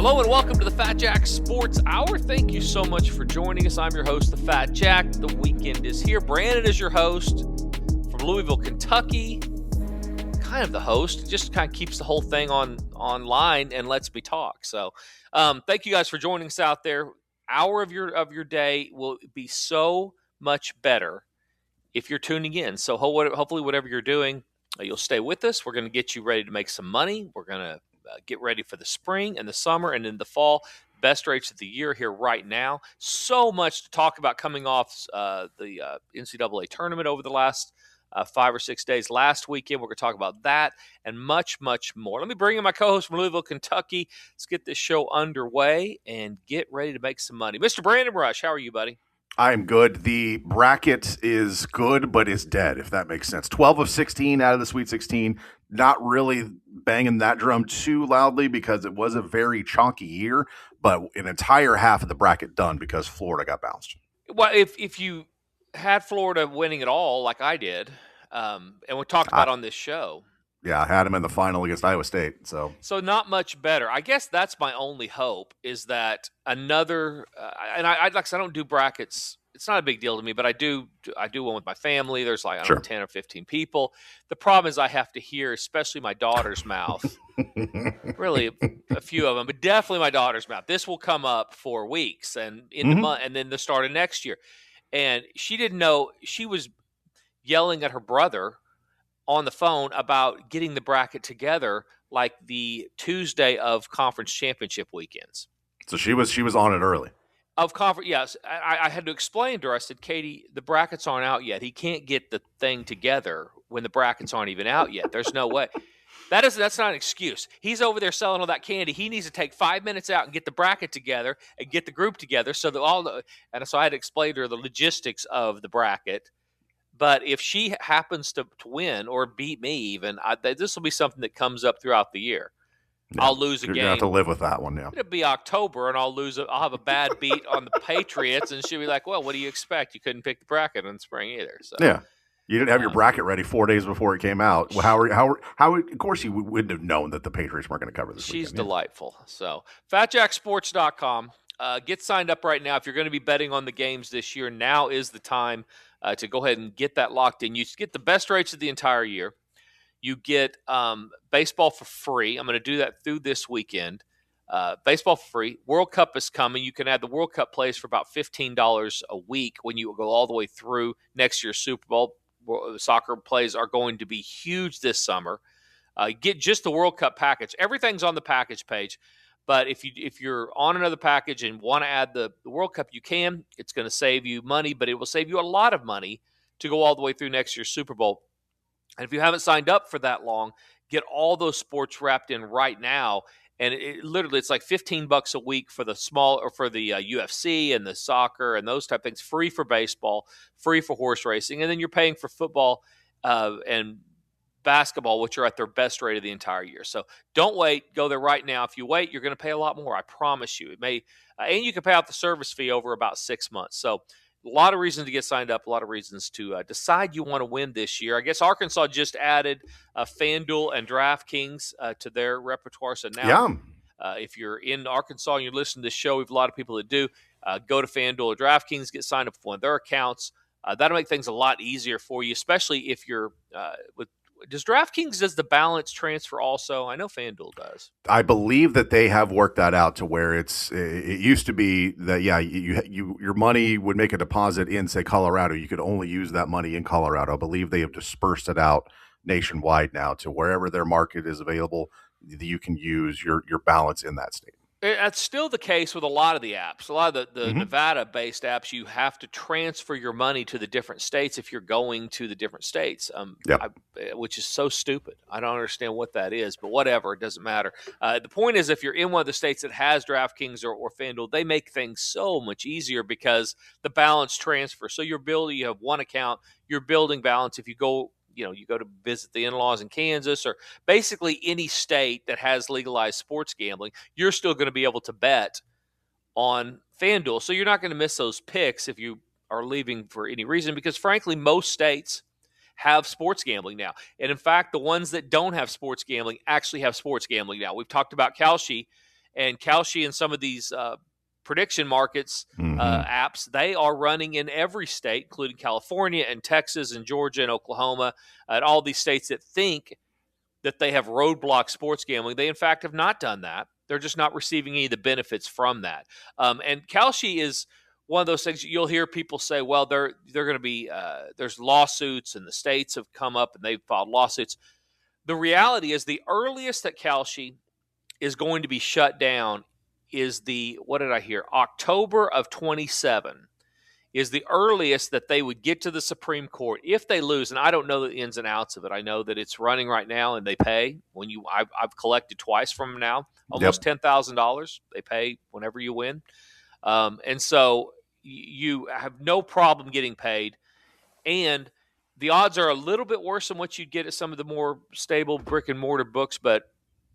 Hello and welcome to the Fat Jack Sports Hour. Thank you so much for joining us. I'm your host, the Fat Jack. The weekend is here. Brandon is your host from Louisville, Kentucky. Kind of the host. Just kind of keeps the whole thing online and lets me talk. So thank you guys for joining us out there. Hour of your day will be so much better if you're tuning in. So hopefully whatever you're doing, you'll stay with us. We're going to get you ready to make some money. We're going to get ready for the spring and the summer and in the fall. Best rates of the year here right now. So much to talk about coming off the NCAA tournament over the last 5 or 6 days. Last weekend, we're going to talk about that and much, much more. Let me bring in my co-host from Louisville, Kentucky. Let's get this show underway and get ready to make some money. Mr. Brandon Rush, how are you, buddy? I'm good. The bracket is good, but it's dead, if that makes sense. 12 of 16 out of the Sweet 16. Not really banging that drum too loudly because it was a very chalky year, but an entire half of the bracket done because Florida got bounced. Well, if you had Florida winning it all like I did, and we talked about on this show. Yeah, I had them in the final against Iowa State. So not much better. I guess that's my only hope is that another and I like I said, I don't do brackets. It's not a big deal to me, but I do one with my family. There's like, I don't know, 10 or 15 people. The problem is I have to hear, especially my daughter's mouth, really a few of them, but definitely my daughter's mouth. This will come up for weeks and in the month and then the start of next year. And she didn't know, she was yelling at her brother on the phone about getting the bracket together like the Tuesday of conference championship weekends. So she was on it early. Of conference, yes. I had to explain to her. I said, Katie, the brackets aren't out yet. He can't get the thing together when the brackets aren't even out yet. There's no way. That's not an excuse. He's over there selling all that candy. He needs to take 5 minutes out and get the bracket together and get the group together so that and so I had to explain to her the logistics of the bracket. But if she happens to win or beat me even, this will be something that comes up throughout the year. Yeah, I'll lose a game. You're going to have to live with that one now. It'll be October, and I'll have a bad beat on the Patriots, and she'll be like, well, what do you expect? You couldn't pick the bracket in the spring either. So yeah. You didn't have your bracket ready 4 days before it came out. Well, how of course you wouldn't have known that the Patriots weren't going to cover this She's weekend. Delightful. So FatJackSports.com. Get signed up right now. If you're going to be betting on the games this year, now is the time to go ahead and get that locked in. You get the best rates of the entire year. You get baseball for free. I'm going to do that through this weekend. Baseball for free. World Cup is coming. You can add the World Cup plays for about $15 a week when you go all the way through next year's Super Bowl. Soccer plays are going to be huge this summer. Get just the World Cup package. Everything's on the package page. But if you're on another package and want to add the World Cup, you can. It's going to save you money, but it will save you a lot of money to go all the way through next year's Super Bowl. And if you haven't signed up for that long, get all those sports wrapped in right now. And it's like $15 a week for the small or for the UFC and the soccer and those type of things. Free for baseball, free for horse racing, and then you're paying for football and basketball, which are at their best rate of the entire year. So don't wait. Go there right now. If you wait, you're going to pay a lot more. I promise you. It may, and you can pay out the service fee over about 6 months. So a lot of reasons to get signed up, a lot of reasons to decide you want to win this year. I guess Arkansas just added FanDuel and DraftKings to their repertoire. So now if you're in Arkansas and you're listening to this show, we have a lot of people that do, go to FanDuel or DraftKings, get signed up for one of their accounts. That'll make things a lot easier for you, especially if you're does the balance transfer also? I know FanDuel does. I believe that they have worked that out to where it used to be that, your money would make a deposit in, say, Colorado. You could only use that money in Colorado. I believe they have dispersed it out nationwide now to wherever their market is available. You can use your balance in that state. That's still the case with a lot of the apps. A lot of the Nevada-based apps, you have to transfer your money to the different states if you're going to the different states, which is so stupid. I don't understand what that is, but whatever, it doesn't matter. The point is, if you're in one of the states that has DraftKings or FanDuel, they make things so much easier because the balance transfer. So you have one account, you're building balance. If you go to visit the in-laws in Kansas or basically any state that has legalized sports gambling, you're still going to be able to bet on FanDuel. So you're not going to miss those picks if you are leaving for any reason because, frankly, most states have sports gambling now. And, in fact, the ones that don't have sports gambling actually have sports gambling now. We've talked about Kalshi And Kalshi and some of these prediction markets Hmm. apps, they are running in every state, including California and Texas and Georgia and Oklahoma, and all these states that think that they have roadblocked sports gambling. They, in fact, have not done that. They're just not receiving any of the benefits from that. And Kalshi is one of those things you'll hear people say, well, they're going to be, there's lawsuits and the states have come up and they've filed lawsuits. The reality is the earliest that Kalshi is going to be shut down is what did I hear? October of 27 is the earliest that they would get to the Supreme Court if they lose. And I don't know the ins and outs of it. I know that it's running right now, and they pay when I've collected twice from them now, almost Yep. $10,000. They pay whenever you win, and so you have no problem getting paid. And the odds are a little bit worse than what you'd get at some of the more stable brick and mortar books, but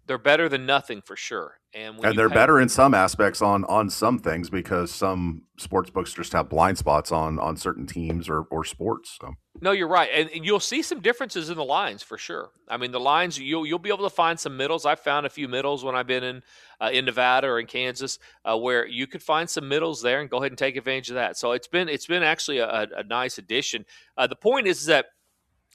they're better than nothing for sure. And when And you they're pay, better in some aspects on some things because some sports books just have blind spots on certain teams or sports. So no, you're right, and you'll see some differences in the lines for sure. I mean, the lines you'll be able to find some middles. I found a few middles when I've been in Nevada or in Kansas, where you could find some middles there and go ahead and take advantage of that. So it's been actually a nice addition. The point is that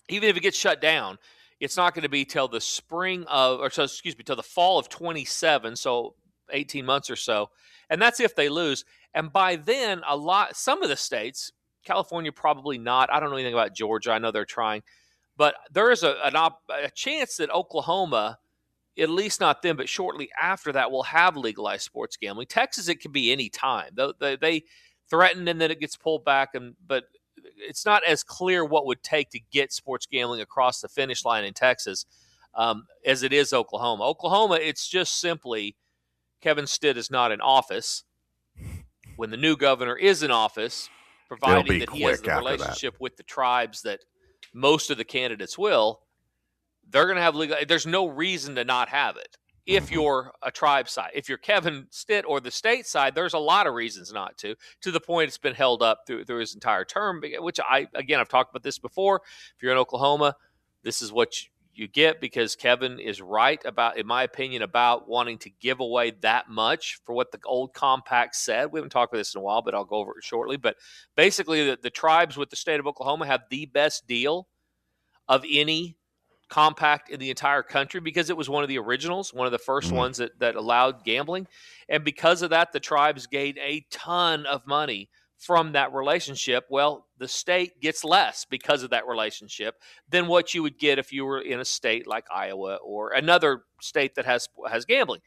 even if it gets shut down, it's not going to be till the spring of, or so, excuse me, till the fall of 27, so 18 months or so. And that's if they lose. And by then, some of the states, California probably not. I don't know anything about Georgia. I know they're trying. But there is a chance that Oklahoma, at least not them, but shortly after that, will have legalized sports gambling. Texas, it could be any time. They threaten and then it gets pulled back. But it's not as clear what would take to get sports gambling across the finish line in Texas as it is Oklahoma. Oklahoma, it's just simply Kevin Stitt is not in office. When the new governor is in office, it'll providing be that he has quick the after that. relationship with the tribes that most of the candidates will, they're going to have legal. There's no reason to not have it. If Hmm. you're a tribe side, if you're Kevin Stitt or the state side, there's a lot of reasons not to the point it's been held up through his entire term, which I've talked about this before. If you're in Oklahoma, this is what you get because Kevin is right about, in my opinion, about wanting to give away that much for what the old compact said. We haven't talked about this in a while, but I'll go over it shortly. But basically, the tribes with the state of Oklahoma have the best deal of any compact in the entire country because it was one of the originals, one of the first Hmm. ones that allowed gambling. And because of that, the tribes gained a ton of money from that relationship. Well, the state gets less because of that relationship than what you would get if you were in a state like Iowa or another state that has gambling.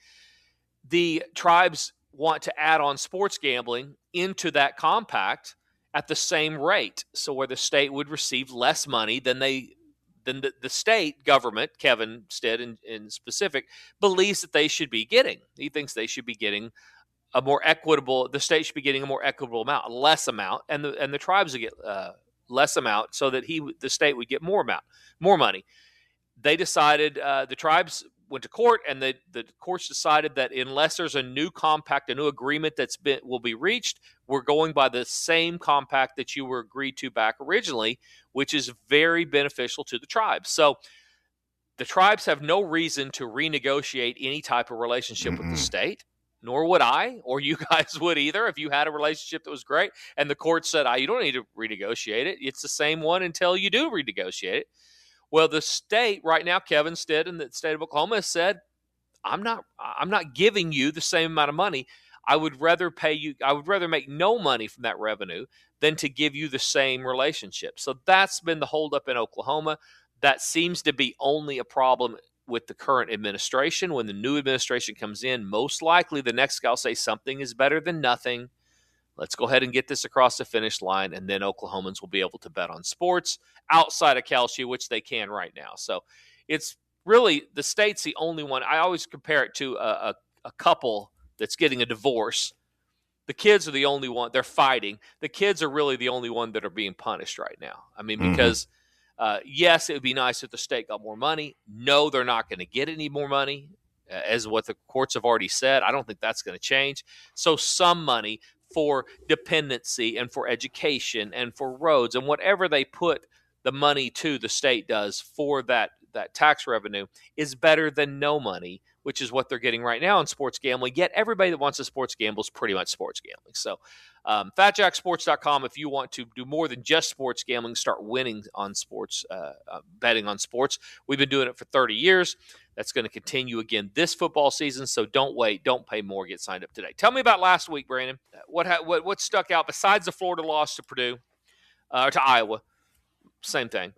The tribes want to add on sports gambling into that compact at the same rate. So where the state would receive less money than the state government, Kevin Stitt in specific, believes that they should be getting. He thinks they should be getting a more equitable. The state should be getting a more equitable amount, less amount, and the tribes would get less amount, so that the state would get more money. They decided the tribes went to court, and the courts decided that unless there's a new compact, a new agreement will be reached, we're going by the same compact that you were agreed to back originally, which is very beneficial to the tribes. So the tribes have no reason to renegotiate any type of relationship with the Mm-mm. state, nor would I, or you guys would either if you had a relationship that was great and the court said, you don't need to renegotiate it. It's the same one until you do renegotiate it. Well, the state right now, Kevin Stitt in the state of Oklahoma has said, I'm not giving you the same amount of money. I would rather pay you, I would rather make no money from that revenue than to give you the same relationship. So that's been the holdup in Oklahoma. That seems to be only a problem with the current administration. When the new administration comes in, most likely the next guy will say something is better than nothing. Let's go ahead and get this across the finish line, and then Oklahomans will be able to bet on sports outside of Kalshi, which they can right now. So it's really the state's the only one. I always compare it to a couple that's getting a divorce. The kids are the only one. They're fighting. The kids are really the only one that are being punished right now. I mean, Hmm. because yes, it would be nice if the state got more money. No, they're not going to get any more money, as what the courts have already said. I don't think that's going to change. So some money for dependency and for education and for roads and whatever they put the money to, the state does for that tax revenue is better than no money, which is what they're getting right now in sports gambling. Yet everybody that wants to sports gamble is pretty much sports gambling. So FatJackSports.com if you want to do more than just sports gambling, start winning on sports, betting on sports. We've been doing it for 30 years. That's going to continue again this football season. So don't wait. Don't pay more. Get signed up today. Tell me about last week, Brandon. What stuck out besides the Florida loss to Purdue or to Iowa? Same thing.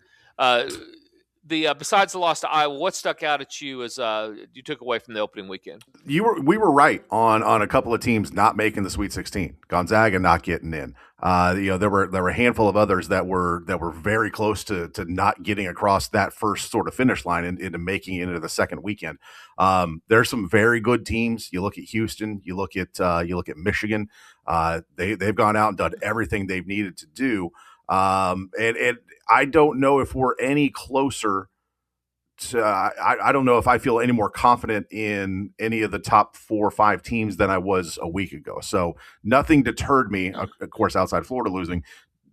Besides the loss to Iowa, what stuck out at you as you took away from the opening weekend? We were right on a couple of teams not making the Sweet 16. Gonzaga not getting in. There were a handful of others that were very close to not getting across that first sort of finish line and into making it into the second weekend. There's some very good teams. You look at Houston. You look at Michigan. They've gone out and done everything they've needed to do. And I don't know if we're any closer to, I don't know if I feel any more confident in any of the top 4 or 5 teams than I was a week ago. So nothing deterred me, of course, outside Florida losing,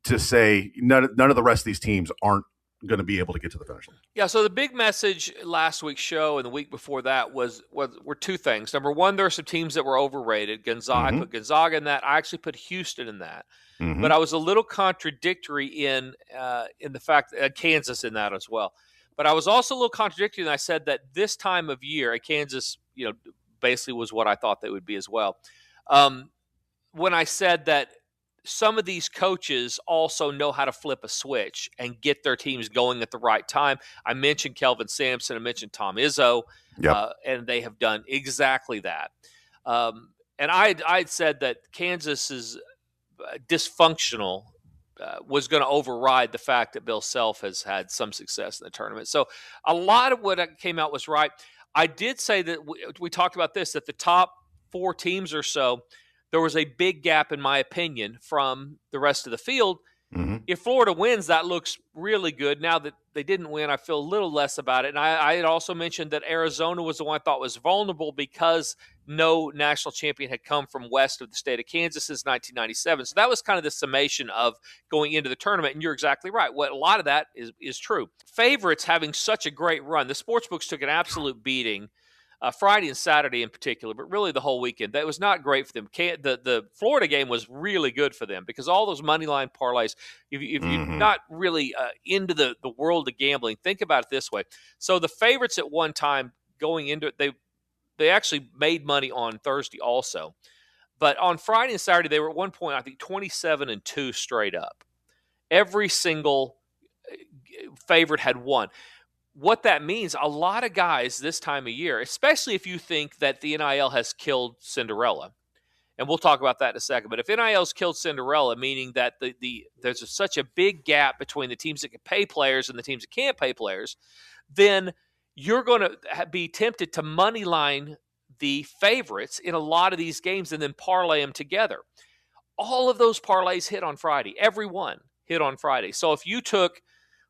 to say none of the rest of these teams aren't going to be able to get to the finish line. Yeah, so the big message last week's show and the week before that were two things. Number one, there are some teams that were overrated. Gonzaga, I put Gonzaga in that. I actually put Houston in that. But I was a little contradictory in the fact that Kansas in that as well. But I was also a little contradictory, and I said that this time of year, Kansas, basically was what I thought they would be as well. When I said that some of these coaches also know how to flip a switch and get their teams going at the right time. I mentioned Kelvin Sampson. I mentioned Tom Izzo, and they have done exactly that. And I'd said that Kansas's dysfunctional was going to override the fact that Bill Self has had some success in the tournament. So a lot of what came out was right. I did say that we talked about this, that the top 4 teams or so, there was a big gap, in my opinion, from the rest of the field. If Florida wins, that looks really good. Now that they didn't win, I feel a little less about it. And I had also mentioned that Arizona was the one I thought was vulnerable because no national champion had come from west of the state of Kansas since 1997. So that was kind of the summation of going into the tournament. And you're exactly right. A lot of that is true. Favorites having such a great run. The sportsbooks took an absolute beating. Friday and Saturday in particular, but really the whole weekend. That was not great for them. The Florida game was really good for them because all those money line parlays, if you're not really into the world of gambling, think about it this way. So the favorites at one time going into it, they actually made money on Thursday also. But on Friday and Saturday, they were at one point, I think, 27-2 straight up. Every single favorite had won. What that means, a lot of guys this time of year, especially if you think that the NIL has killed Cinderella, and we'll talk about that in a second, but if NIL's killed Cinderella, meaning that there's such a big gap between the teams that can pay players and the teams that can't pay players, then you're going to be tempted to money line the favorites in a lot of these games and then parlay them together. All of those parlays hit on Friday. Every one hit on Friday. So if you took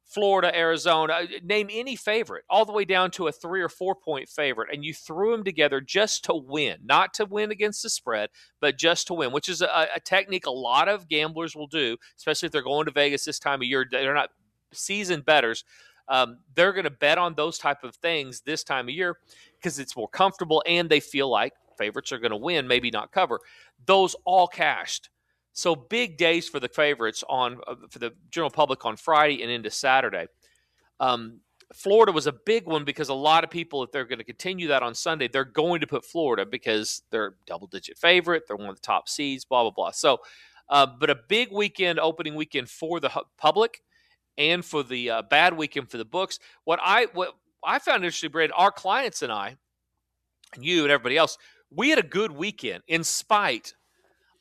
Florida, Arizona, name any favorite, all the way down to a 3 or 4 point favorite, and you threw them together just to win, not to win against the spread, but just to win, which is a technique a lot of gamblers will do, especially if they're going to Vegas this time of year. They're not seasoned bettors. They're going to bet on those type of things this time of year because it's more comfortable and they feel like favorites are going to win, maybe not cover. Those all cashed. So big days for the favorites for the general public on Friday and into Saturday. Florida was a big one because a lot of people, if they're going to continue that on Sunday, they're going to put Florida because they're a double-digit favorite. They're one of the top seeds, blah, blah, blah. So, but a big weekend, opening weekend for the public and for the bad weekend for the books. What I found interesting, Brad, our clients and I, and you and everybody else, we had a good weekend in spite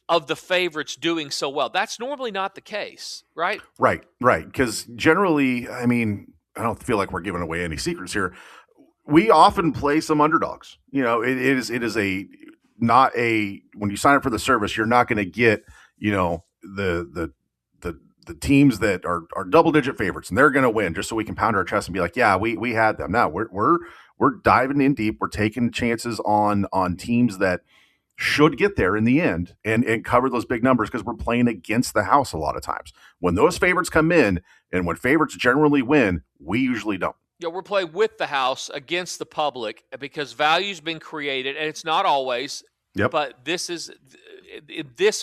of the favorites doing so well. That's normally not the case, right? Right. Because generally, I mean, I don't feel like we're giving away any secrets here. We often play some underdogs. It is not when you sign up for the service, you're not going to get, the teams that are double digit favorites and they're going to win just so we can pound our chest and be like, yeah, we had them. Now we're diving in deep. We're taking chances on teams that should get there in the end and cover those big numbers because we're playing against the house a lot of times. When those favorites come in and when favorites generally win, we usually don't. We're playing with the house against the public because value's been created, and it's not always, Yep. but this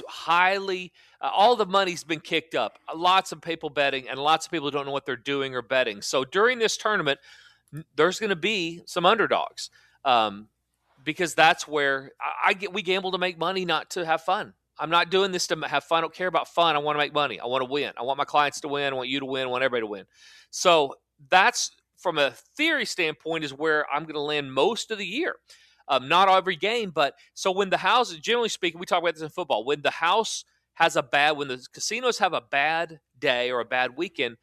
highly all the money's been kicked up. Lots of people betting, and lots of people don't know what they're doing or betting. So during this tournament, there's going to be some underdogs, because that's where we gamble to make money, not to have fun. I'm not doing this to have fun. I don't care about fun. I want to make money. I want to win. I want my clients to win. I want you to win. I want everybody to win. So that's, from a theory standpoint, is where I'm going to land most of the year. Not every game, but so when the house, generally speaking, we talk about this in football, when the house has when the casinos have a bad day or a bad weekend,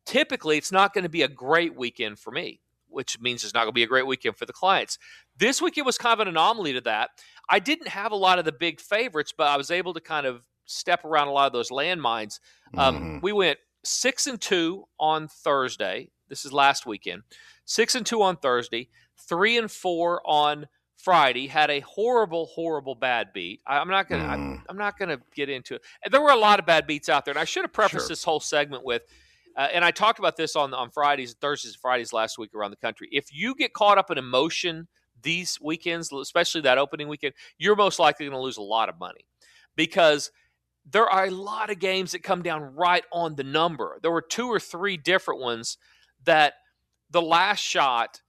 typically it's not going to be a great weekend for me, which means it's not going to be a great weekend for the clients. This weekend was kind of an anomaly to that. I didn't have a lot of the big favorites, but I was able to kind of step around a lot of those landmines. We went 6-2 on Thursday. This is last weekend. 6-2 on Thursday, 3-4 on Friday. Had a horrible bad beat. I'm not gonna get into it. And there were a lot of bad beats out there, and I should have prefaced this whole segment with, and I talked about this on Fridays, Thursdays, and Fridays last week around the country. If you get caught up in emotion these weekends, especially that opening weekend, you're most likely going to lose a lot of money, because there are a lot of games that come down right on the number. There were 2 or 3 different ones that the last shot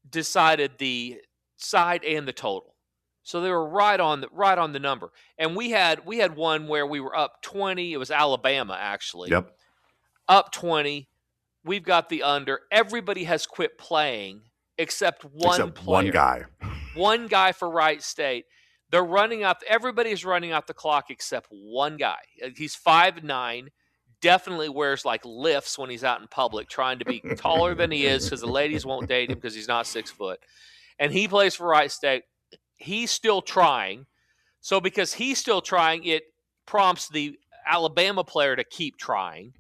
decided the side and the total. So they were right on the number. And we had one where we were up 20. It was Alabama, actually. Yep. Up 20. We've got the under. Everybody has quit playing except one player. One guy. One guy for Wright State. They're running out. Everybody's running out the clock except one guy. He's 5'9", definitely wears like lifts when he's out in public, trying to be taller than he is because the ladies won't date him because he's not 6 foot. And he plays for Wright State. He's still trying. So because he's still trying, it prompts the Alabama player to keep trying.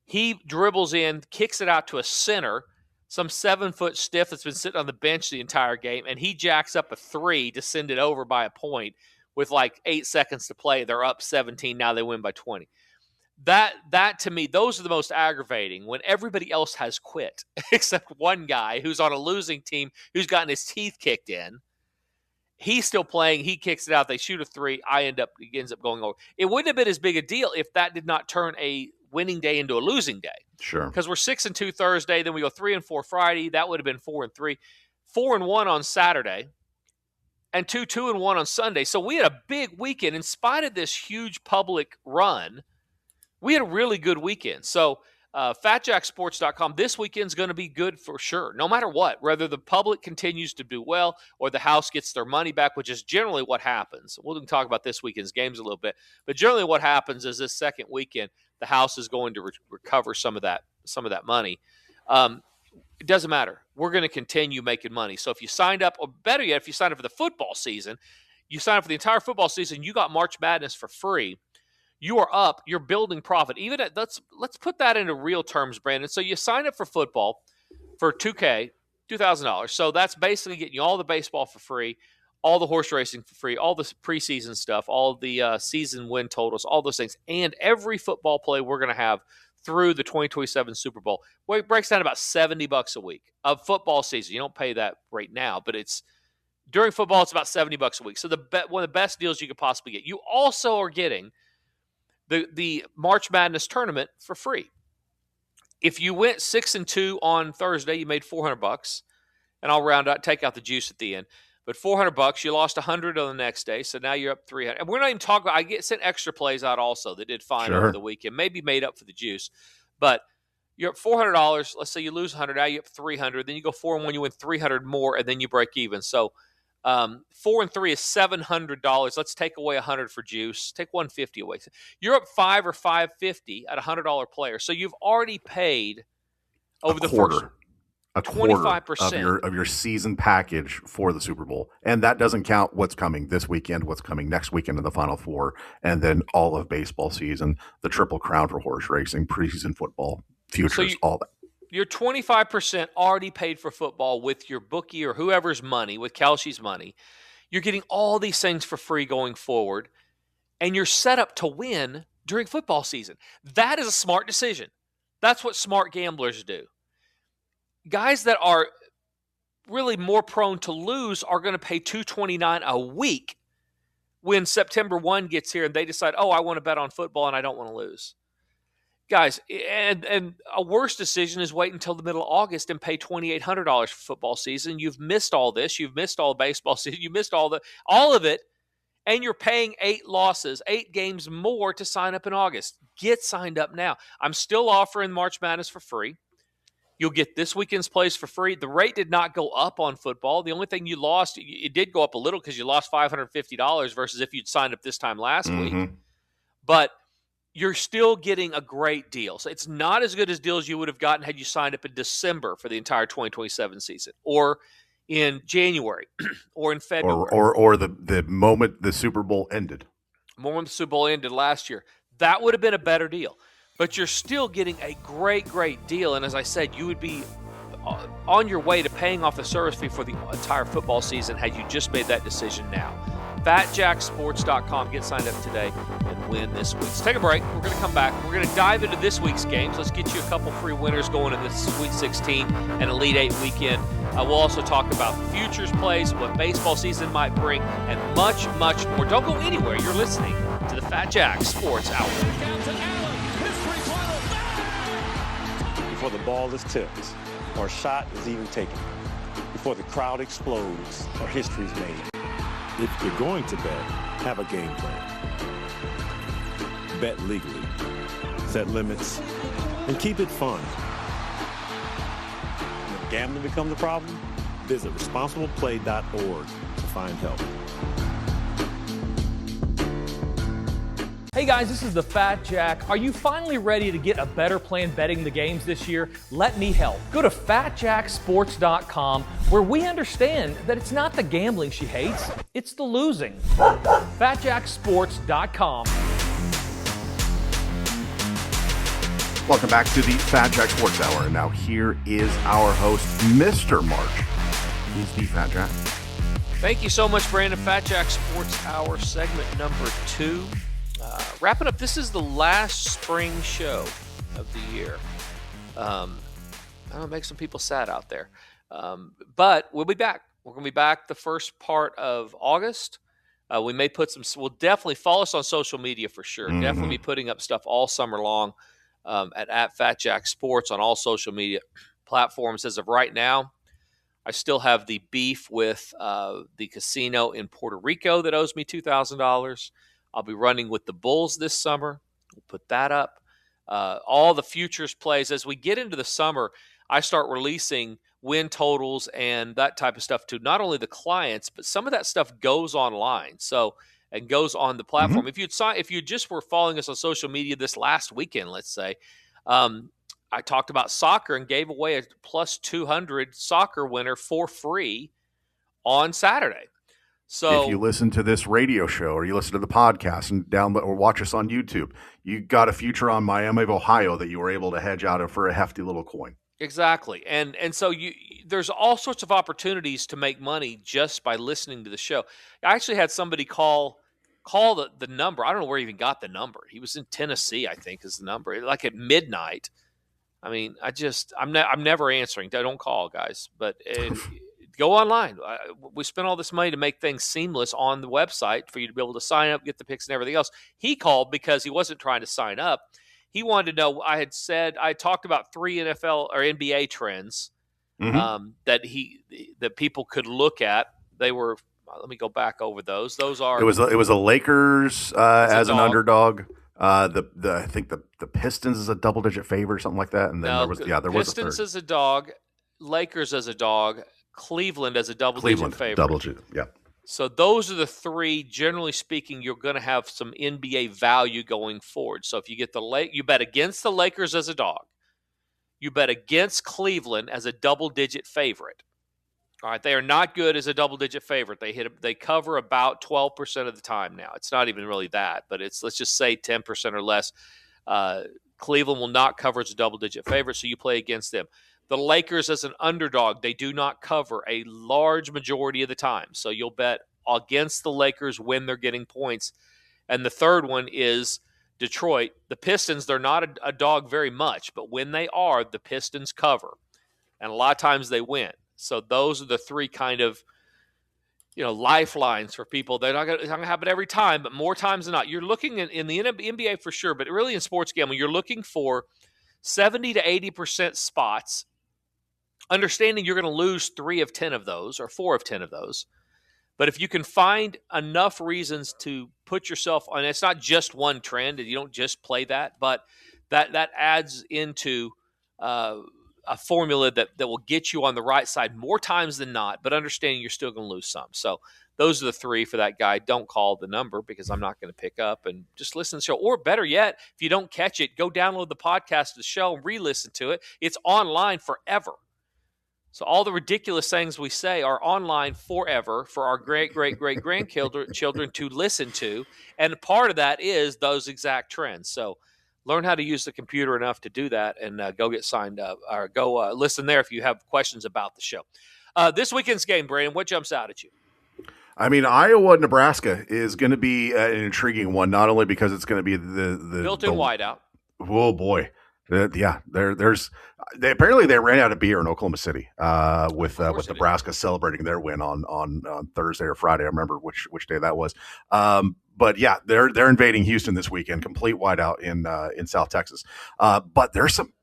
He dribbles in, kicks it out to a center, some 7-foot stiff that's been sitting on the bench the entire game, and he jacks up a 3 to send it over by a point with like 8 seconds to play. They're up 17. Now they win by 20. That to me, those are the most aggravating, when everybody else has quit except one guy who's on a losing team who's gotten his teeth kicked in. He's still playing. He kicks it out. They shoot a 3. It ends up going over. It wouldn't have been as big a deal if that did not turn a winning day into a losing day. Sure. Because we're 6-2 Thursday, then we go 3-4 Friday. That would have been 4-3, 4-1 on Saturday, and 2-1 on Sunday. So we had a big weekend. In spite of this huge public run, we had a really good weekend. So FatJackSports.com, this weekend's going to be good for sure, no matter what. Whether the public continues to do well or the house gets their money back, which is generally what happens. We'll talk about this weekend's games a little bit. But generally what happens is this second weekend, the house is going to recover some of that money. It doesn't matter. We're going to continue making money. So if you signed up, or better yet, if you signed up for the football season, you sign up for the entire football season, you got March Madness for free. You are up. You're building profit. Even at let's put that into real terms, Brandon. So you sign up for football for $2,000, $2,000. So that's basically getting you all the baseball for free, all the horse racing for free, all the preseason stuff, all the season win totals, all those things, and every football play we're going to have through the 2027 Super Bowl. Well, it breaks down about $70 a week of football season. You don't pay that right now, but it's during football. It's about $70 a week. So one of the best deals you could possibly get. You also are getting the March Madness tournament for free. If you went 6-2 on Thursday, you made $400, and I'll round out, take out the juice at the end. But $400, you lost $100 on the next day, so now you're up $300. And we're not even talking about. I sent extra plays out also that did fine over the weekend, maybe made up for the juice. But you're up $400. Let's say you lose $100, now you're up $300. Then you go 4-1, you win $300 more, and then you break even. So 4-3 is $700. Let's take away $100 for juice. Take $150 away. You're up $5 or $550 at a $100 player. So you've already paid over the first 25% of your season package for the Super Bowl, and that doesn't count what's coming this weekend, what's coming next weekend in the Final Four, and then all of baseball season, the Triple Crown for horse racing, preseason football, futures, all that. You're 25% already paid for football with your bookie or whoever's money, with Kalshi's money. You're getting all these things for free going forward, and you're set up to win during football season. That is a smart decision. That's what smart gamblers do. guys that are really more prone to lose are going to pay $229 a week when September 1 gets here and they decide, oh, I want to bet on football and I don't want to lose. Guys, and a worse decision is wait until the middle of August and pay $2,800 for football season. You've missed all this. You've missed all the baseball season. You missed all of it, and you're paying 8 games more to sign up in August. Get signed up now. I'm still offering March Madness for free. You'll get this weekend's plays for free. The rate did not go up on football. The only thing you lost, it did go up a little because you lost $550 versus if you'd signed up this time last week. But you're still getting a great deal. So it's not as good as deals you would have gotten had you signed up in December for the entire 2027 season, or in January, or in February. Or the moment the Super Bowl ended. The moment the Super Bowl ended last year. That would have been a better deal. But you're still getting a great, great deal. And as I said, you would be on your way to paying off the service fee for the entire football season had you just made that decision now. FatJackSports.com. Get signed up today and win this week. Let's take a break. We're going to come back. We're going to dive into this week's games. Let's get you a couple free winners going in this Sweet 16 and Elite 8 weekend. We'll also talk about futures plays, what baseball season might bring, and much, much more. Don't go anywhere. You're listening to the Fat Jack Sports Hour. Before the ball is tipped or a shot is even taken, before the crowd explodes or history is made. If you're going to bet, have a game plan. Bet legally, set limits, and keep it fun. When gambling becomes a problem, visit responsibleplay.org to find help. Hey guys, this is the Fat Jack. Are you finally ready to get a better plan betting the games this year? Let me help. Go to FatJackSports.com, where we understand that it's not the gambling she hates, it's the losing. FatJackSports.com. Welcome back to the Fat Jack Sports Hour. And now here is our host, Mr. March. He's the Fat Jack. Thank you so much, Brandon. Fat Jack Sports Hour, segment number 2. Wrapping up, this is the last spring show of the year. I know it makes some people sad out there. But we'll be back. We're going to be back the first part of August. We may put we'll definitely follow us on social media for sure. Mm-hmm. Definitely be putting up stuff all summer long at Fat Jack Sports on all social media platforms. As of right now, I still have the beef with the casino in Puerto Rico that owes me $2,000. I'll be running with the Bulls this summer. We'll put that up. All the futures plays. As we get into the summer, I start releasing win totals and that type of stuff to not only the clients, but some of that stuff goes online. And goes on the platform. Mm-hmm. If you just were following us on social media this last weekend, let's say, I talked about soccer and gave away a plus 200 soccer winner for free on Saturday. So if you listen to this radio show or you listen to the podcast and download or watch us on YouTube, you got a future on Miami of Ohio that you were able to hedge out for a hefty little coin. Exactly. And so there's all sorts of opportunities to make money just by listening to the show. I actually had somebody call the number. I don't know where he even got the number. He was in Tennessee, I think, is the number. Like at midnight. I mean, I'm never answering. Don't call, guys. But go online. We spent all this money to make things seamless on the website for you to be able to sign up, get the picks and everything else. He called because he wasn't trying to sign up. He wanted to know, I talked about 3 NFL or NBA trends that people could look at. They were, let me go back over those. Those are. It was the Lakers as an underdog. I think the Pistons is a double-digit favorite or something like that. And then there was a third. Pistons as a dog, Lakers as a dog, Cleveland as a double-digit favorite. Double-digit, yeah. So those are the 3, generally speaking, you're going to have some NBA value going forward. So if you get you bet against the Lakers as a dog. You bet against Cleveland as a double-digit favorite. All right, they are not good as a double-digit favorite. They cover about 12% of the time now. It's not even really that, but let's just say 10% or less. Cleveland will not cover as a double-digit favorite, so you play against them. The Lakers as an underdog, they do not cover a large majority of the time. So you'll bet against the Lakers when they're getting points. And the third one is Detroit. The Pistons, they're not a dog very much, but when they are, the Pistons cover. and a lot of times they win. So those are the three kind of lifelines for people. They're not going to happen every time, but more times than not. You're looking in the NBA for sure, but really in sports gambling, you're looking for 70 to 80% spots, understanding you're going to lose 3 of 10 of those or 4 of 10 of those. But if you can find enough reasons to put yourself on, it's not just one trend, and you don't just play that, but that adds into a formula that will get you on the right side more times than not, but understanding you're still going to lose some. So those are the 3 for that guy. Don't call the number because I'm not going to pick up, and just listen to the show. Or better yet, if you don't catch it, go download the podcast of the show and re-listen to it. It's online forever. So all the ridiculous things we say are online forever for our great-great-great-grandchildren to listen to. And part of that is those exact trends. So learn how to use the computer enough to do that, and go get signed up, or go listen there if you have questions about the show. This weekend's game, Brandon, what jumps out at you? I mean, Iowa-Nebraska is going to be an intriguing one, not only because it's going to be the built-in wideout. Oh boy, apparently they ran out of beer in Oklahoma City with Nebraska celebrating their win on Thursday or Friday. I remember which day that was. But yeah, they're invading Houston this weekend, complete whiteout in South Texas. But there's some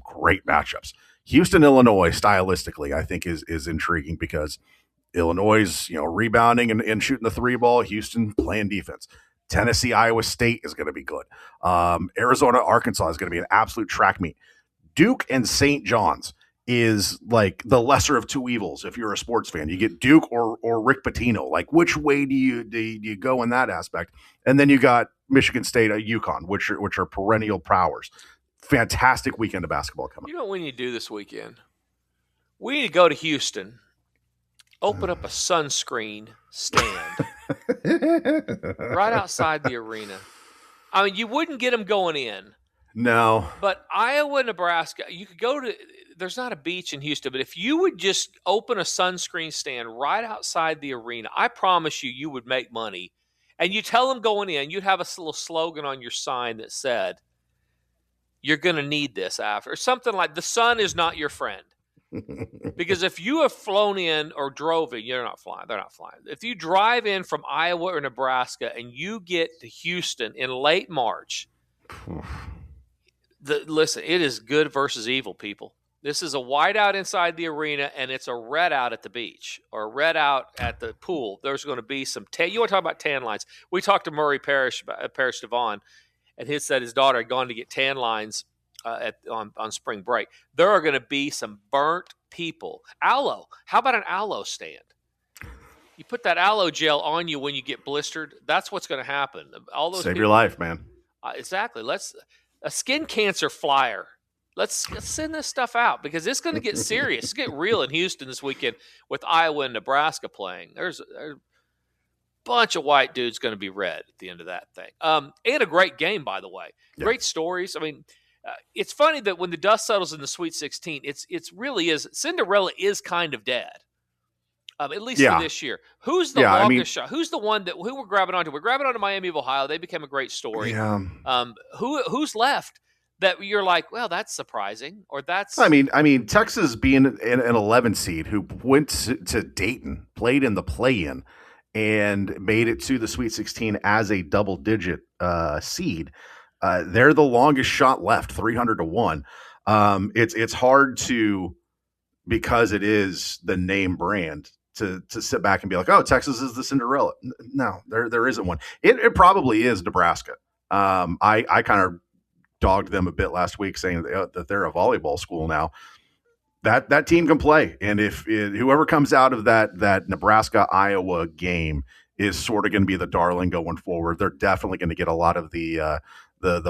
great matchups. Houston, Illinois, stylistically, I think is intriguing because Illinois is rebounding and shooting the 3 ball. Houston playing defense. Tennessee, Iowa State is going to be good. Arizona, Arkansas is going to be an absolute track meet. Duke and St. John's is like the lesser of 2 evils. If you're a sports fan, you get Duke or Rick Pitino. Like, which way do you go in that aspect? And then you got Michigan State, UConn, which are perennial powers. Fantastic weekend of basketball coming. You know what we need to do this weekend? We need to go to Houston, open up a sunscreen stand right outside the arena. I mean, you wouldn't get them going in. No. But Iowa, Nebraska, you could go to – there's not a beach in Houston, but if you would just open a sunscreen stand right outside the arena, I promise you would make money. And you tell them going in, you'd have a little slogan on your sign that said, "You're going to need this after," or something like, "The sun is not your friend." Because if you have flown in or drove in, they're not flying. If you drive in from Iowa or Nebraska and you get to Houston in late March, listen, it is good versus evil, people. This is a whiteout inside the arena, and it's a red out at the beach or a red out at the pool. There's going to be some tan. You want to talk about tan lines? We talked to Murray Parrish Devon, and he said his daughter had gone to get tan lines on spring break. There are going to be some burnt people. Aloe. How about an aloe stand? You put that aloe gel on you when you get blistered. That's what's going to happen. All those Save your life, man. Exactly. A skin cancer flyer. Let's send this stuff out because it's going to get serious. It's get real in Houston this weekend with Iowa and Nebraska playing. There's a bunch of white dudes going to be red at the end of that thing. And a great game, by the way. Yeah. Great stories. I mean, it's funny that when the dust settles in the Sweet 16, it's really is Cinderella is kind of dead. At least for this year. Who's the longest shot? Who's the one who we're grabbing onto? We're grabbing onto Miami of Ohio. They became a great story. Yeah. Who's left that you're like, well, that's surprising, or that's. I mean, Texas being an 11 seed who went to Dayton, played in the play-in, and made it to the Sweet 16 as a double-digit seed. They're the longest shot left, 300-1. It's hard to, because it is the name brand, to sit back and be like, oh, Texas is the Cinderella. No, there isn't one. It probably is Nebraska. I kind of dogged them a bit last week saying that they're a volleyball school now. That team can play. And if whoever comes out of that Nebraska-Iowa game is sort of going to be the darling going forward, they're definitely going to get a lot of the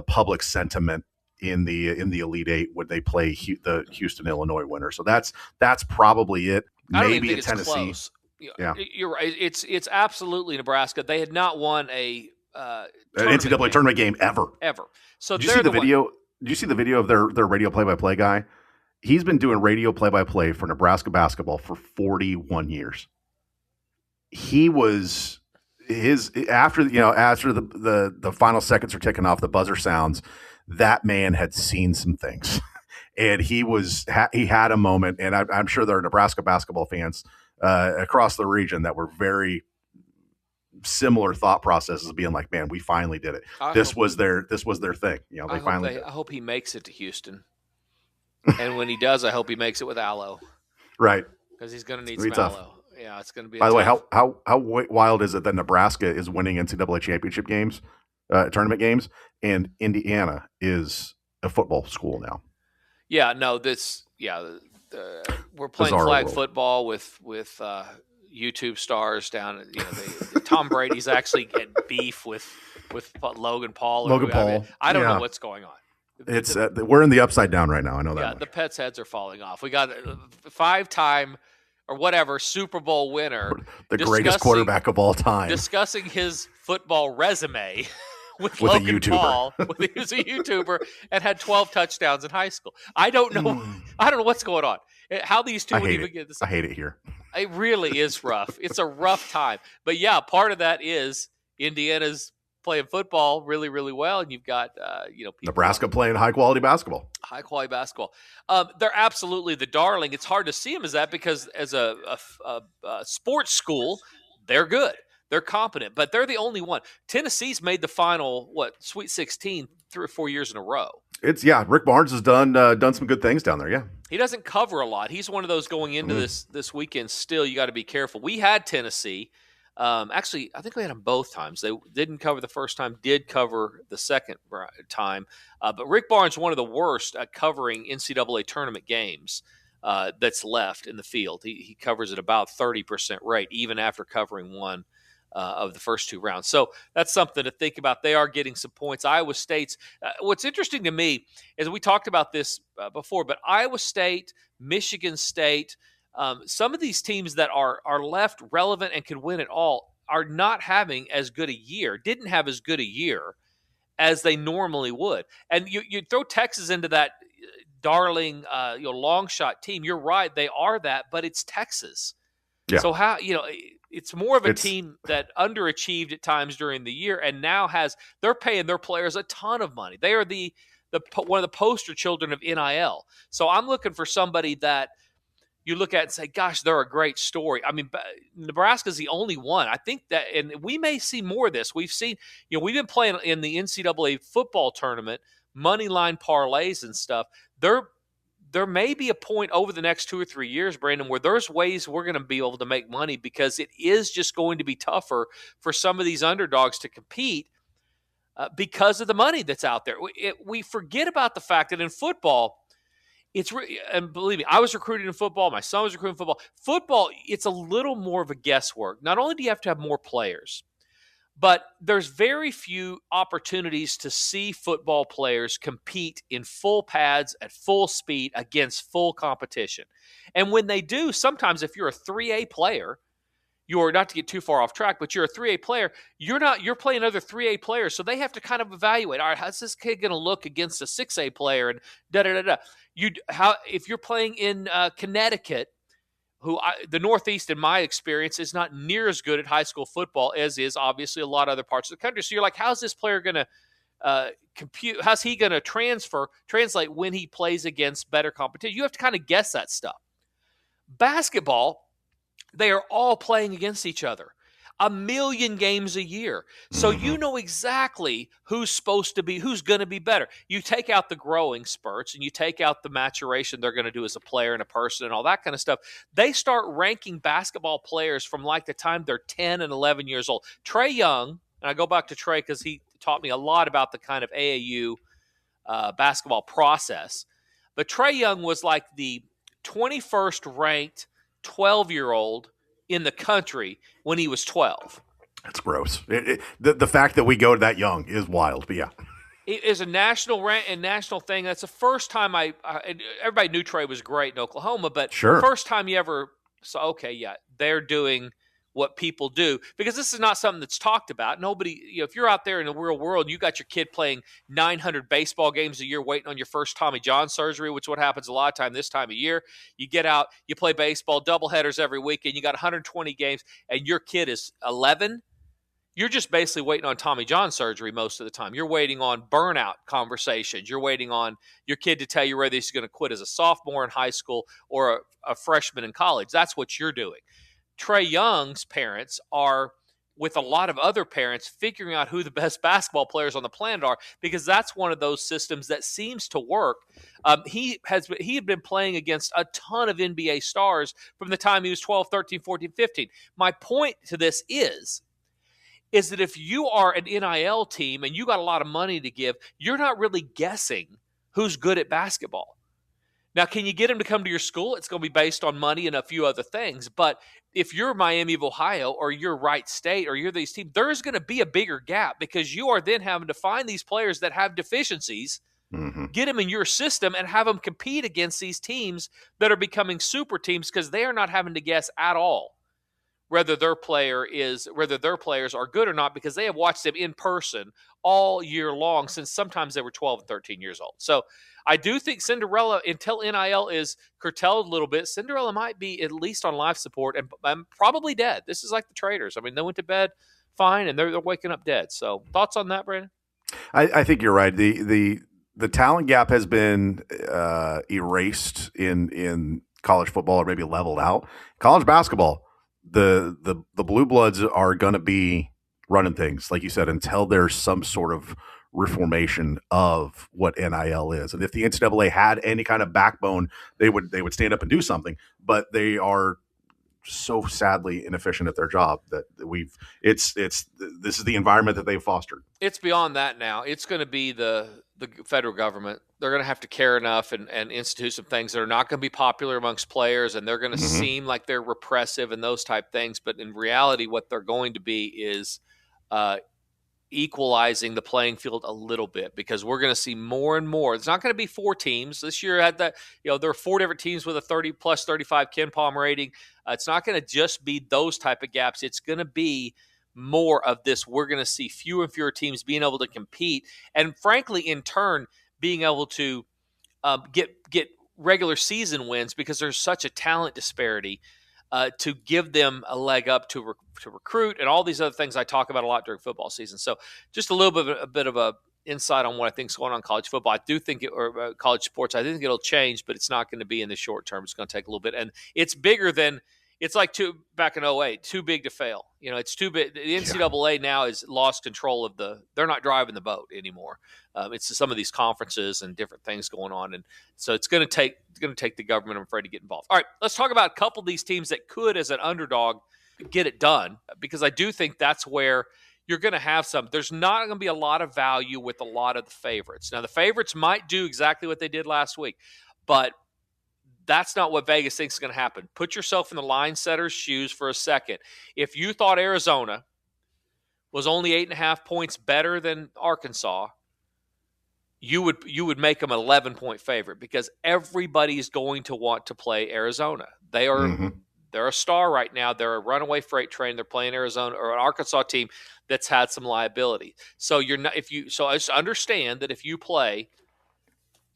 public sentiment in the Elite Eight when they play the Houston, Illinois winner. So that's probably it. Maybe a Tennessee. Close. Yeah, you're right. It's absolutely Nebraska. They had not won an NCAA tournament game ever. So did you see the video? Did you see the video of their radio play-by-play guy? He's been doing radio play-by-play for Nebraska basketball for 41 years. He was after the final seconds are ticking off, the buzzer sounds. That man had seen some things, and he had a moment, and I'm sure there are Nebraska basketball fans across the region that were very similar thought processes, being like, man, we finally did it. This was their thing. You know, I hope he makes it to Houston. And when he does, I hope he makes it with aloe. Right. Because he's going to need some aloe. Yeah, it's going to be. By the way, how wild is it that Nebraska is winning NCAA championship games, tournament games, and Indiana is a football school now? Yeah, no, we're playing Bizarre flag world. football with YouTube stars down. You know, Tom Brady's actually getting beef with Logan Paul. I don't know what's going on. It's we're in the upside down right now. I know that. Yeah, much. The Pets' heads are falling off. We got a 5-time or whatever Super Bowl winner, the greatest quarterback of all time, discussing his football resume with Logan a YouTuber. Paul. He was a YouTuber and had 12 touchdowns in high school. I don't know. I don't know what's going on. How these two would even get this. I hate it here. It really is rough. It's a rough time. But yeah, part of that is Indiana's playing football really, really well, and you've got people Nebraska playing high quality basketball. High quality basketball. They're absolutely the darling. It's hard to see them as that because as a sports school, they're good. They're competent, but they're the only one. Tennessee's made the final Sweet 16 3 or 4 years in a row. Rick Barnes has done some good things down there. Yeah, he doesn't cover a lot. He's one of those going into this weekend. Still, you got to be careful. We had Tennessee. Actually, I think we had them both times. They didn't cover the first time, did cover the second time. But Rick Barnes, one of the worst at covering NCAA tournament games that's left in the field. He covers at about 30% rate, even after covering one of the first 2 rounds. So that's something to think about. They are getting some points. Iowa State's what's interesting to me is we talked about this before, but Iowa State, Michigan State, some of these teams that are left relevant and could win it all are not having as good a year, didn't have as good a year as they normally would. And you throw Texas into that darling long shot team. You're right, they are that, but it's Texas. Yeah. So how it's more of a team that underachieved at times during the year, and now they're paying their players a ton of money. They are the one of the poster children of NIL. So I'm looking for somebody that you look at and say, gosh, they're a great story. I mean, Nebraska's the only one. I think that, and we may see more of this. We've seen, we've been playing in the NCAA football tournament, money line parlays and stuff. There may be a point over the next 2 or 3 years, Brandon, where there's ways we're going to be able to make money because it is just going to be tougher for some of these underdogs to compete because of the money that's out there. We forget about the fact that in football, and believe me, I was recruited in football. My son was recruited in football. Football, it's a little more of a guesswork. Not only do you have to have more players, but there's very few opportunities to see football players compete in full pads at full speed against full competition. And when they do, sometimes if you're a 3A player, you're not to get too far off track, but you're a 3A player, you're playing other 3A players. So they have to kind of evaluate, all right, how's this kid going to look against a 6A player and da-da-da-da. If you're playing in Connecticut, the Northeast, in my experience, is not near as good at high school football as is obviously a lot of other parts of the country. So you're like, how's this player going to compute? How's he going to translate when he plays against better competition? You have to kind of guess that stuff. Basketball, they are all playing against each other. 1 million games a year. So you know exactly who's going to be better. You take out the growing spurts and you take out the maturation they're going to do as a player and a person and all that kind of stuff. They start ranking basketball players from like the time they're 10 and 11 years old. Trae Young, and I go back to Trae because he taught me a lot about the kind of AAU basketball process. But Trae Young was like the 21st ranked 12-year-old in the country when he was 12. That's gross. The fact that we go that young is wild, but yeah. It is a national thing. That's the first time everybody knew Trae was great in Oklahoma, but first time you ever saw, okay, yeah, they're doing what people do, because this is not something that's talked about. Nobody, if you're out there in the real world, and you got your kid playing 900 baseball games a year, waiting on your first Tommy John surgery, which is what happens a lot of time this time of year. You get out, you play baseball, doubleheaders every weekend. You got 120 games, and your kid is 11. you're just basically waiting on Tommy John surgery most of the time. You're waiting on burnout conversations. You're waiting on your kid to tell you whether he's going to quit as a sophomore in high school or a freshman in college. That's what you're doing. Trae Young's parents are, with a lot of other parents, figuring out who the best basketball players on the planet are, because that's one of those systems that seems to work. He had been playing against a ton of NBA stars from the time he was 12, 13, 14, 15. My point to this is that if you are an NIL team and you got a lot of money to give, you're not really guessing who's good at basketball. Now, can you get them to come to your school? It's going to be based on money and a few other things. But if you're Miami of Ohio or you're Wright State or you're these teams, there's going to be a bigger gap because you are then having to find these players that have deficiencies, get them in your system, and have them compete against these teams that are becoming super teams because they are not having to guess at all whether their players are good or not, because they have watched them in person all year long since sometimes they were 12 and 13 years old. So I do think Cinderella, until NIL is curtailed a little bit, Cinderella might be at least on life support and probably dead. This is like the Traders. I mean, they went to bed fine and they're waking up dead. So thoughts on that, Brandon? I think you're right. The talent gap has been erased in college football, or maybe leveled out. College basketball, the blue bloods are going to be running things, like you said, until there's some sort of reformation of what NIL is. And if the NCAA had any kind of backbone, they would stand up and do something. But they are so sadly inefficient at their job that this is the environment that they've fostered. It's beyond that now. It's going to be the federal government. They're going to have to care enough and institute some things that are not going to be popular amongst players, and they're going to seem like they're repressive and those type things. But in reality, what they're going to be is equalizing the playing field a little bit, because we're going to see more and more. It's not going to be 4 teams. This year had that, there are 4 different teams with a 30 plus 35 Ken Palm rating. It's not going to just be those type of gaps. It's going to be more of this. We're going to see fewer and fewer teams being able to compete, and frankly, in turn, being able to get regular season wins, because there's such a talent disparity, to give them a leg up to recruit and all these other things I talk about a lot during football season. So just a bit of a insight on what I think is going on in college football. I do think or college sports, I think it'll change, but it's not going to be in the short term. It's going to take a little bit, and it's bigger than. It's like back in 2008, too big to fail. It's too big. The NCAA now has lost control of they're not driving the boat anymore. It's some of these conferences and different things going on. And so it's going to take the government, I'm afraid, to get involved. All right, let's talk about a couple of these teams that could, as an underdog, get it done, because I do think that's where you're going to have some. There's not going to be a lot of value with a lot of the favorites. Now, the favorites might do exactly what they did last week, but that's not what Vegas thinks is going to happen. Put yourself in the line setter's shoes for a second. If you thought Arizona was only 8.5 points better than Arkansas, you would make them an 11-point favorite, because everybody's going to want to play Arizona. They're a star right now. They're a runaway freight train. They're playing Arizona or an Arkansas team that's had some liability. So I just understand that if you play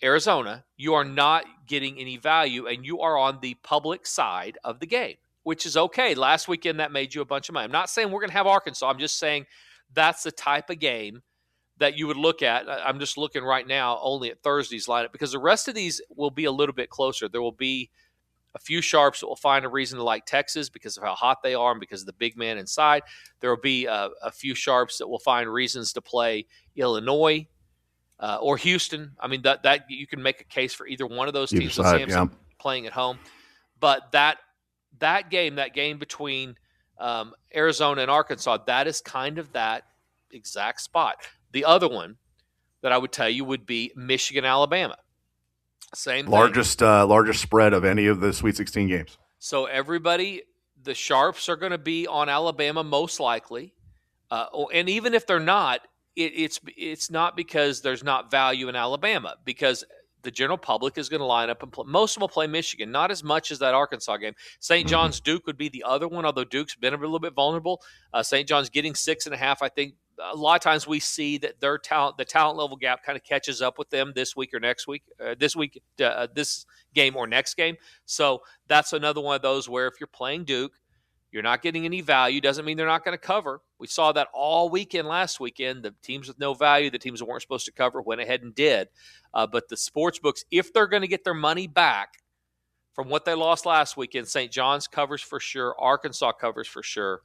Arizona, you are not getting any value, and you are on the public side of the game, which is okay. Last weekend, that made you a bunch of money. I'm not saying we're going to have Arkansas. I'm just saying that's the type of game that you would look at. I'm just looking right now only at Thursday's lineup, because the rest of these will be a little bit closer. There will be a few sharps that will find a reason to like Texas because of how hot they are and because of the big man inside. There will be a few sharps that will find reasons to play Illinois, or Houston. I mean, that you can make a case for either one of those teams playing at home. But that game between Arizona and Arkansas, that is kind of that exact spot. The other one that I would tell you would be Michigan, Alabama. Same thing. Largest spread of any of the Sweet 16 games. So the sharps are going to be on Alabama most likely, and even if they're not, it's not because there's not value in Alabama, because the general public is going to line up and play. Most of them will play Michigan, not as much as that Arkansas game. St. John's Duke would be the other one, although Duke's been a little bit vulnerable. St. John's getting 6.5. I think a lot of times we see that the talent level gap kind of catches up with them this week or next week, this game or next game. So that's another one of those where if you're playing Duke, You're not getting any value. Doesn't mean they're not going to cover. We saw that all weekend last weekend. The teams with no value, the teams that weren't supposed to cover, went ahead and did. But the sports books, if they're going to get their money back from what they lost last weekend, St. John's covers for sure, Arkansas covers for sure,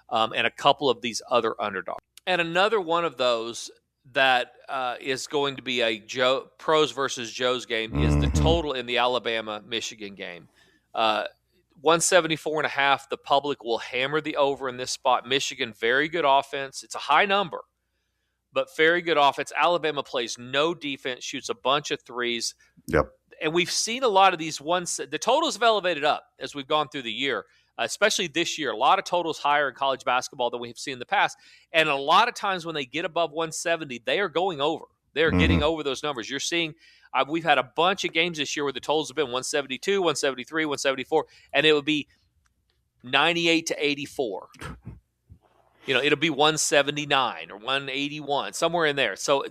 and a couple of these other underdogs. And another one of those that is going to be a pros versus Joe's game is the total in the Alabama-Michigan game. 174.5, the public will hammer the over in this spot. Michigan, very good offense. It's a high number, but very good offense. Alabama plays no defense, shoots a bunch of threes. Yep. And we've seen a lot of these ones. The totals have elevated up as we've gone through the year, especially this year. A lot of totals higher in college basketball than we've seen in the past. And a lot of times when they get above 170, they are going over. They're getting over those numbers. You're seeing we've had a bunch of games this year where the totals have been 172, 173, 174, and it would be 98 to 84. It'll be 179 or 181, somewhere in there. So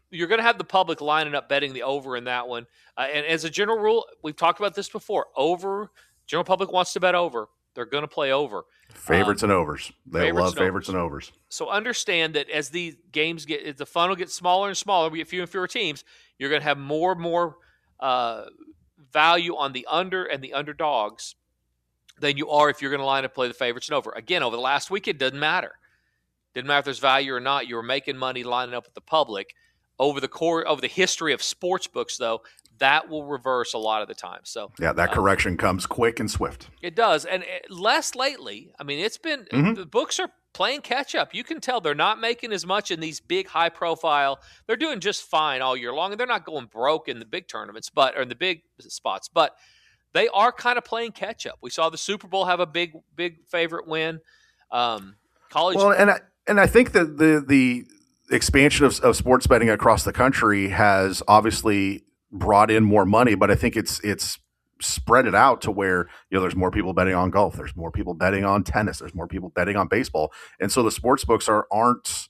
you're going to have the public lining up betting the over in that one. And as a general rule, we've talked about this before. General public wants to bet over. They're going to play over. Favorites and overs. They love favorites and overs. So understand that as these games as the funnel gets smaller and smaller, we get fewer and fewer teams, you're going to have more and more value on the under and the underdogs than you are if you're going to line up play the favorites and over. Again, over the last week, it doesn't matter. Didn't matter if there's value or not. You were making money lining up with the public. Over the history of sports books, though, that will reverse a lot of the time. So yeah, that correction comes quick and swift. It does, and less lately. I mean, it's been the books are playing catch up. You can tell they're not making as much in these big, high profile. They're doing just fine all year long, and they're not going broke in the big tournaments, or in the big spots. But they are kind of playing catch up. We saw the Super Bowl have a big favorite win. College, well, and I think that the expansion of sports betting across the country has obviously brought in more money, but I think it's spread it out to where there's more people betting on golf, there's more people betting on tennis, there's more people betting on baseball, and so the sports books aren't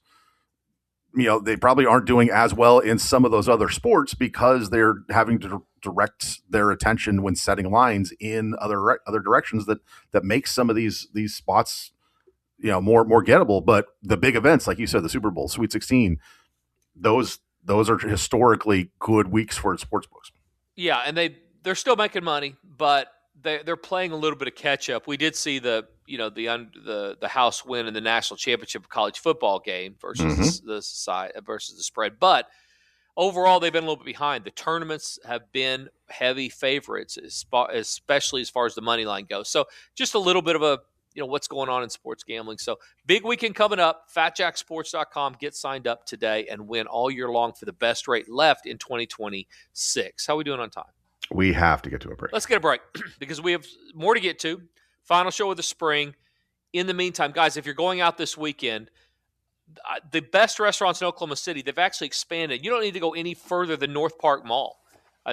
they probably aren't doing as well in some of those other sports because they're having to direct their attention when setting lines in other directions that makes some of these spots more gettable. But the big events, like you said, the Super Bowl, Sweet 16, those are historically good weeks for sports books. Yeah, and they're still making money, but they're playing a little bit of catch up. We did see the house win in the national championship college football game versus the spread, but overall they've been a little bit behind. The tournaments have been heavy favorites, especially as far as the money line goes. So just a little bit of a what's going on in sports gambling. So big weekend coming up. FatJackSports.com. Get signed up today and win all year long for the best rate left in 2026. How are we doing on time? We have to get to a break. Let's get a break because we have more to get to. Final show of the spring. In the meantime, guys, if you're going out this weekend, the best restaurants in Oklahoma City, they've actually expanded. You don't need to go any further than North Park Mall.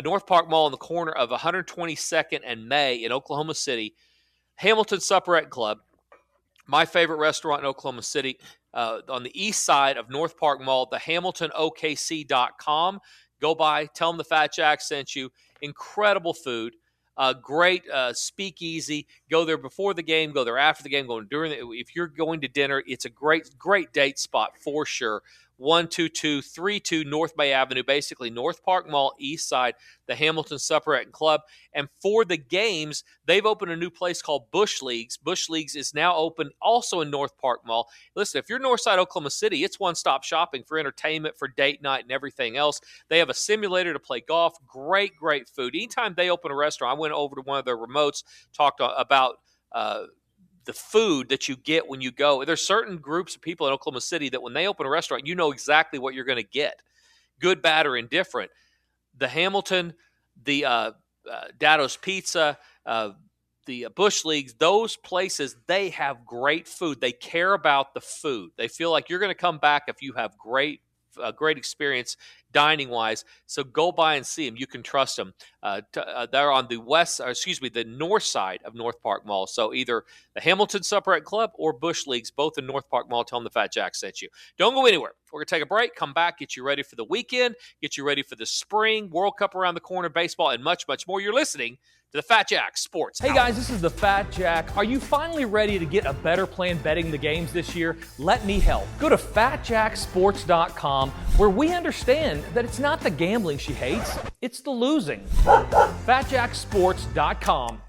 North Park Mall in the corner of 122nd and May in Oklahoma City. Hamilton Supperette Club, my favorite restaurant in Oklahoma City, on the east side of North Park Mall, the HamiltonOKC.com. Go by, tell them the Fat Jack sent you. Incredible food, great speakeasy. Go there before the game, go there after the game, go during if you're going to dinner, it's a great date spot for sure. 12232 North Bay Avenue, basically North Park Mall, east side, the Hamilton Supperette Club. And for the games, they've opened a new place called Bush Leagues. Bush Leagues is now open also in North Park Mall. Listen, if you're Northside Oklahoma City, it's one-stop shopping for entertainment, for date night, and everything else. They have a simulator to play golf. Great food. Anytime they open a restaurant, I went over to one of their remotes, talked about the food that you get when you go. There's certain groups of people in Oklahoma City that when they open a restaurant, you know exactly what you're going to get. Good, bad, or indifferent. The Hamilton, the Datto's Pizza, the Bush Leagues, those places, they have great food. They care about the food. They feel like you're going to come back if you have great experience dining-wise. So go by and see them. You can trust them. They're on the north side of North Park Mall. So either the Hamilton Supper Club or Bush Leagues, both in North Park Mall. Tell them the Fat Jack sent you. Don't go anywhere. We're going to take a break, come back, get you ready for the weekend, get you ready for the spring, World Cup around the corner, baseball, and much, much more. You're listening to the Fat Jack Sports Hey Hour. guys, this is the Fat Jack. Are you finally ready to get a better plan betting the games this year? Let me help. Go to fatjacksports.com, where we understand that it's not the gambling she hates, it's the losing. fatjacksports.com.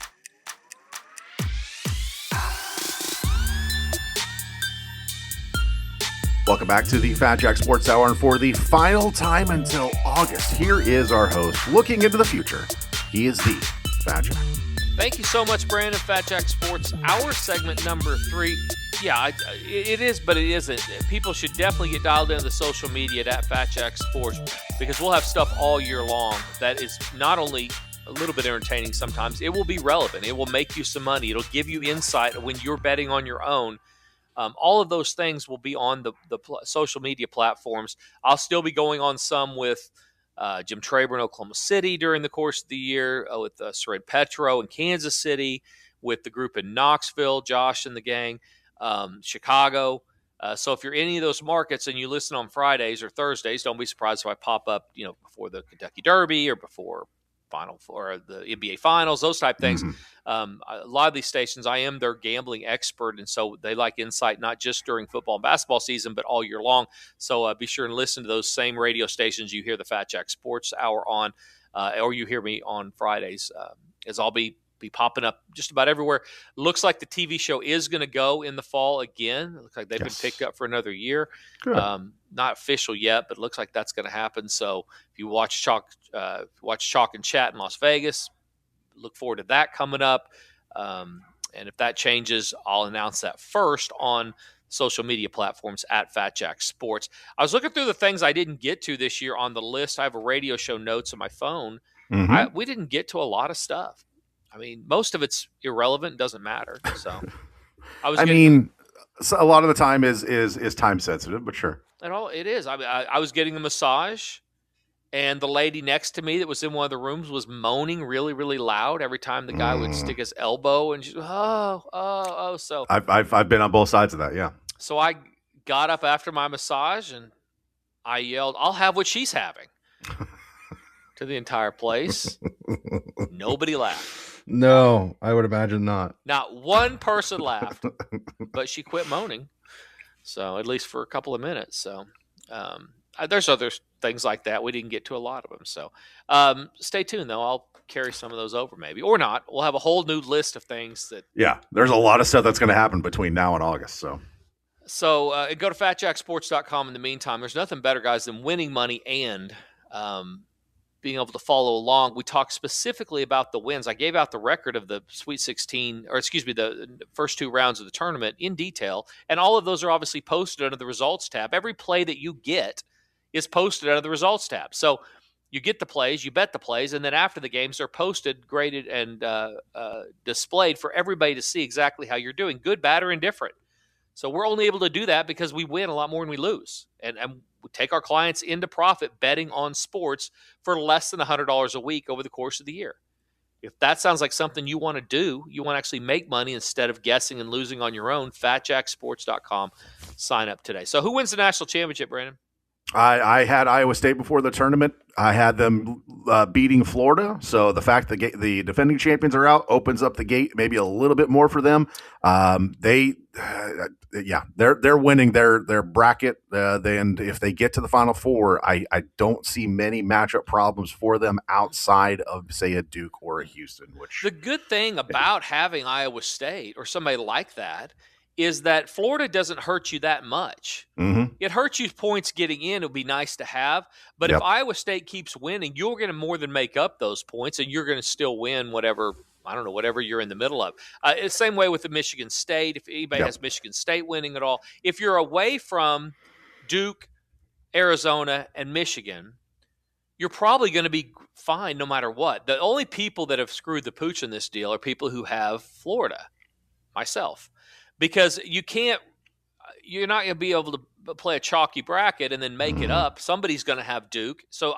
Welcome back to the Fat Jack Sports Hour, and for the final time until August, here is our host looking into the future. He is the Fat Jack. Thank you so much, Brandon. Fat Jack Sports Hour, segment number 3. Yeah, it is, but it isn't. People should definitely get dialed into the social media at Fat Jack Sports, because we'll have stuff all year long that is not only a little bit entertaining sometimes, it will be relevant. It will make you some money. It'll give you insight when you're betting on your own. All of those things will be on the social media platforms. I'll still be going on some with Jim Traber in Oklahoma City during the course of the year, with Sared Petro in Kansas City, with the group in Knoxville, Josh and the gang, Chicago. So if you're in any of those markets and you listen on Fridays or Thursdays, don't be surprised if I pop up, before the Kentucky Derby or before the NBA Finals, those type things. A lot of these stations, I am their gambling expert, and so they like insight not just during football and basketball season, but all year long. So be sure and listen to those same radio stations you hear the Fat Jack Sports Hour on, or you hear me on Fridays, as I'll be popping up just about everywhere. Looks like the TV show is going to go in the fall again. It looks like they've been picked up for another year. Not official yet, but it looks like that's going to happen. So if you watch Chalk and Chat in Las Vegas, look forward to that coming up. And if that changes, I'll announce that first on social media platforms at Fat Jack Sports. I was looking through the things I didn't get to this year on the list. I have a radio show notes on my phone. We didn't get to a lot of stuff. I mean, most of it's irrelevant, doesn't matter. So a lot of the time is time sensitive, but sure. It is. I was getting a massage, and the lady next to me that was in one of the rooms was moaning really, really loud every time the guy would stick his elbow, and she's oh. So I've been on both sides of that, yeah. So I got up after my massage and I yelled, "I'll have what she's having," to the entire place. Nobody laughed. No, I would imagine not. Not one person laughed, but she quit moaning. So at least for a couple of minutes. So there's other things like that. We didn't get to a lot of them. So stay tuned, though. I'll carry some of those over maybe, or not. We'll have a whole new list of things that. Yeah, there's a lot of stuff that's going to happen between now and August. So go to fatjacksports.com in the meantime. There's nothing better, guys, than winning money and being able to follow along. We talked specifically about the wins. I gave out the record of the Sweet 16, the first 2 rounds of the tournament in detail, and all of those are obviously posted under the results tab. Every play that you get is posted under the results tab. So you get the plays, you bet the plays, and then after the games, they're posted, graded, and displayed for everybody to see exactly how you're doing, good, bad, or indifferent. So we're only able to do that because we win a lot more than we lose. And we take our clients into profit betting on sports for less than $100 a week over the course of the year. If that sounds like something you want to do, you want to actually make money instead of guessing and losing on your own, fatjacksports.com. Sign up today. So who wins the national championship, Brandon? I had Iowa State before the tournament. I had them beating Florida. So the fact that the defending champions are out opens up the gate maybe a little bit more for them. They're winning their bracket. And if they get to the Final Four, I don't see many matchup problems for them outside of, say, a Duke or a Houston. Which the good thing about having Iowa State or somebody like that is that Florida doesn't hurt you that much. It hurts you points getting in. It would be nice to have. But if Iowa State keeps winning, you're going to more than make up those points, and you're going to still win whatever you're in the middle of. It's the same way with the Michigan State. If anybody has Michigan State winning at all, if you're away from Duke, Arizona, and Michigan, you're probably going to be fine no matter what. The only people that have screwed the pooch in this deal are people who have Florida, myself. Because you can't you're not going to be able to play a chalky bracket and then make it up. Somebody's going to have Duke. So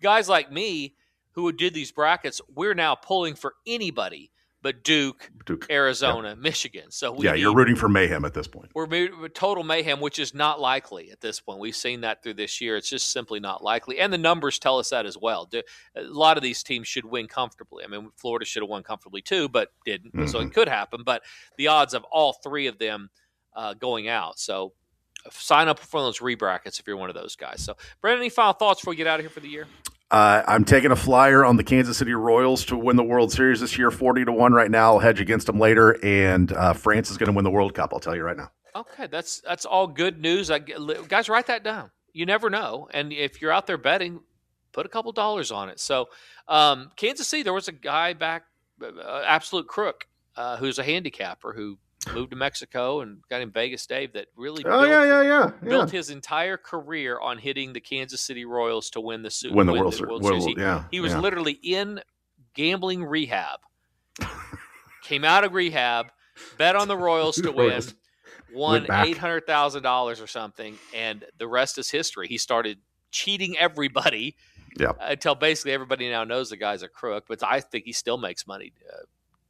guys like me who did these brackets, we're now pulling for anybody but Duke, Arizona, Michigan. So you're rooting for mayhem at this point. We're total mayhem, which is not likely at this point. We've seen that through this year. It's just simply not likely. And the numbers tell us that as well. A lot of these teams should win comfortably. I mean, Florida should have won comfortably too, but didn't. So it could happen. But the odds of all three of them going out. So sign up for those rebrackets if you're one of those guys. So, Brandon, any final thoughts before we get out of here for the year? I'm taking a flyer on the Kansas City Royals to win the World Series this year, 40-1 right now. I'll hedge against them later, and France is going to win the World Cup. I'll tell you right now. Okay, that's all good news. Guys, write that down. You never know, and if you're out there betting, put a couple dollars on it. So, Kansas City, there was a guy back, absolute crook, who's a handicapper who moved to Mexico and got in Vegas, Dave, that really built his entire career on hitting the Kansas City Royals to win the World Series. He was literally in gambling rehab, came out of rehab, bet on the Royals to win, won $800,000 or something, and the rest is history. He started cheating everybody until basically everybody now knows the guy's a crook, but I think he still makes money.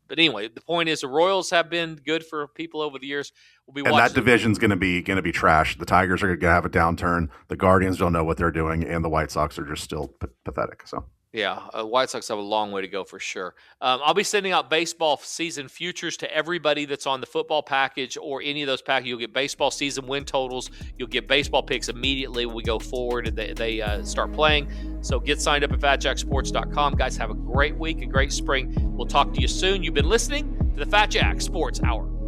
But anyway, the point is the Royals have been good for people over the years. We'll be watching. And that division's going to be trash. The Tigers are going to have a downturn. The Guardians don't know what they're doing, and the White Sox are just still pathetic. So yeah, White Sox have a long way to go for sure. I'll be sending out baseball season futures to everybody that's on the football package or any of those packages. You'll get baseball season win totals. You'll get baseball picks immediately when we go forward and they start playing. So get signed up at FatJackSports.com. Guys, have a great week, a great spring. We'll talk to you soon. You've been listening to the Fat Jack Sports Hour.